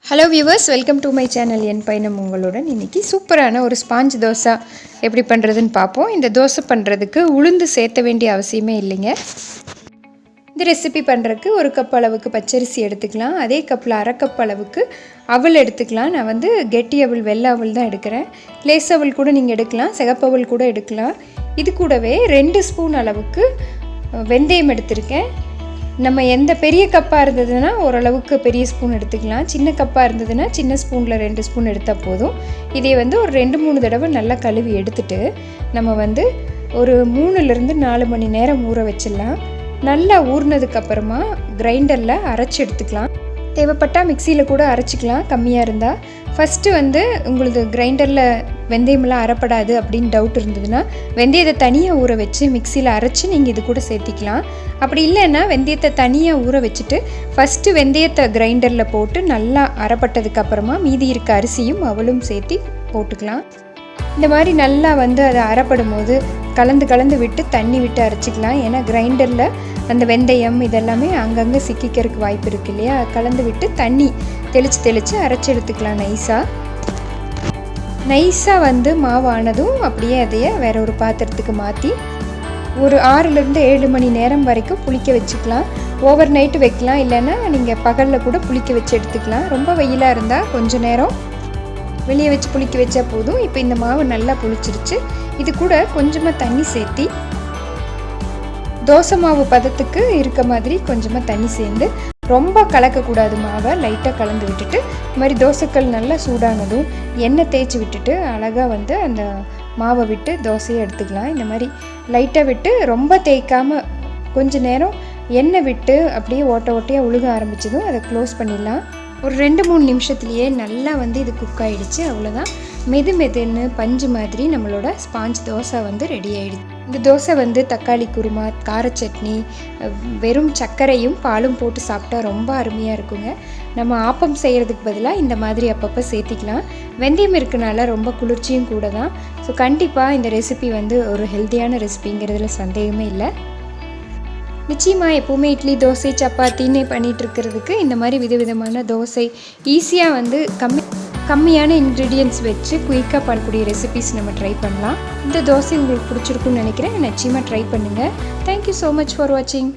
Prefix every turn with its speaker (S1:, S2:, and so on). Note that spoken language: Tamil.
S1: Hello viewers, welcome to my channel. என் பயணம் உங்களுடன். இன்றைக்கி சூப்பரான ஒரு ஸ்பாஞ்ச் தோசை எப்படி பண்ணுறதுன்னு பார்ப்போம். இந்த தோசை பண்ணுறதுக்கு உளுந்து சேர்த்த வேண்டிய அவசியமே இல்லைங்க. இந்த ரெசிபி பண்ணுறதுக்கு ஒரு கப் அளவுக்கு பச்சரிசி எடுத்துக்கலாம். அதே கப்பில் அரை கப் அளவுக்கு அவல் எடுத்துக்கலாம். நான் வந்து கெட்டி அவல், வெள்ளை அவல் தான் எடுக்கிறேன். லேஸ் அவல் கூட நீங்கள் எடுக்கலாம், சிகப்பவல் கூட எடுக்கலாம். இது கூடவே 2 ஸ்பூன் அளவுக்கு வெந்தயம் எடுத்திருக்கேன். நம்ம எந்த பெரிய கப்பாக இருந்ததுன்னா ஓரளவுக்கு பெரிய ஸ்பூன் எடுத்துக்கலாம். சின்ன கப்பாக இருந்ததுன்னா சின்ன ஸ்பூனில் 2 ஸ்பூன் எடுத்தால் போதும். இதை வந்து ஒரு 2-3 தடவை நல்லா கழுவி எடுத்துட்டு நம்ம வந்து ஒரு 3லேருந்து 4 மணி நேரம் ஊற வச்சிடலாம். நல்லா ஊறினதுக்கப்புறமா கிரைண்டரில் அரைச்சி எடுத்துக்கலாம். தேவைப்பட்டால் மிக்சியில் கூட அரைச்சிக்கலாம் கம்மியாக இருந்தால். ஃபஸ்ட்டு வந்து உங்களுக்கு கிரைண்டரில் வெந்தயமெல்லாம் அரைப்படாது அப்படின்னு டவுட் இருந்ததுன்னா வெந்தயத்தை தனியாக ஊற வச்சு மிக்சியில் அரைச்சி நீங்கள் இது கூட சேர்த்திக்கலாம். அப்படி இல்லைன்னா வெந்தயத்தை தனியாக ஊற வச்சுட்டு ஃபஸ்ட்டு வெந்தயத்தை கிரைண்டரில் போட்டு நல்லா அரைப்பட்டதுக்கப்புறமா மீதி இருக்க அரிசியும் அவளும் சேர்த்து போட்டுக்கலாம். இந்த மாதிரி நல்லா வந்து அதை அரைப்படும் போது கலந்து விட்டு தண்ணி விட்டு அரைச்சிக்கலாம். ஏன்னா கிரைண்டரில் அந்த வெந்தயம் இதெல்லாமே அங்கங்கே சிக்கிக்கிறதுக்கு வாய்ப்பு இருக்குது இல்லையா. கலந்து விட்டு தண்ணி தெளித்து அரைச்சி எடுத்துக்கலாம். நைஸாக வந்து மாவானதும் அப்படியே அதையே வேற ஒரு பாத்திரத்துக்கு மாற்றி ஒரு 6லேருந்து 7 மணி நேரம் வரைக்கும் புளிக்க வச்சுக்கலாம். ஓவர் நைட்டு வைக்கலாம், இல்லைன்னா நீங்கள் பகலில் கூட புளிக்க வச்சு எடுத்துக்கலாம். ரொம்ப வெயிலாக இருந்தால் கொஞ்சம் நேரம் வெளியே வச்சு புளிக்க வச்சா போதும். இப்போ இந்த மாவு நல்லா புளிச்சிருச்சு. இது கூட கொஞ்சமாக தண்ணி சேர்த்தி தோசை மாவு பதத்துக்கு இருக்க மாதிரி கொஞ்சமாக தண்ணி சேர்ந்து ரொம்ப கலக்கக்கூடாது. மாவை லைட்டாக கலந்து விட்டுட்டு இந்த மாதிரி தோசைக்கல் நல்லா சூடானதும் எண்ணெய் தேய்ச்சி விட்டுட்டு அழகாக வந்து அந்த மாவை விட்டு தோசையை எடுத்துக்கலாம். இந்த மாதிரி லைட்டாக விட்டு ரொம்ப தேய்க்காமல் கொஞ்சம் நேரம் எண்ணெய் விட்டு அப்படியே ஓட்டையாக உழுக ஆரம்பிச்சதும் அதை க்ளோஸ் பண்ணிடலாம். ஒரு 2-3 நிமிஷத்துலேயே நல்லா வந்து இது குக் ஆகிடுச்சு. அவ்வளோதான், மெதுன்னு பஞ்சு மாதிரி நம்மளோட ஸ்பாஞ்ச் தோசை வந்து ரெடி ஆகிடுச்சு. இந்த தோசை வந்து தக்காளி குருமா, கார சட்னி, வெறும் சர்க்கரையும் பாலும் போட்டு சாப்பிட்டா ரொம்ப அருமையாக இருக்குங்க. நம்ம ஆப்பம் செய்கிறதுக்கு பதிலாக இந்த மாதிரி அப்பப்போ சேர்த்திக்கலாம். வெந்தயம் இருக்கனால ரொம்ப குளிர்ச்சியும் கூட தான். ஸோ கண்டிப்பாக இந்த ரெசிபி வந்து ஒரு ஹெல்த்தியான ரெசிபிங்கிறதுல சந்தேகமே இல்லை. நிச்சயமாக எப்போவுமே இட்லி, தோசை, சப்பாத்தின்னு பண்ணிகிட்ருக்கிறதுக்கு இந்த மாதிரி விதவிதமான தோசை ஈஸியாக வந்து கம்மியான இன்க்ரீடியன்ட்ஸ் வச்சு குயிக்காக பண்ணக்கூடிய ரெசிபிஸ் நம்ம ட்ரை பண்ணலாம். இந்த தோசை உங்களுக்கு பிடிச்சிருக்குன்னு நினைக்கிறேன். நிச்சயமாக ட்ரை பண்ணுங்கள். தேங்க்யூ ஸோ மச் ஃபார் வாட்சிங்.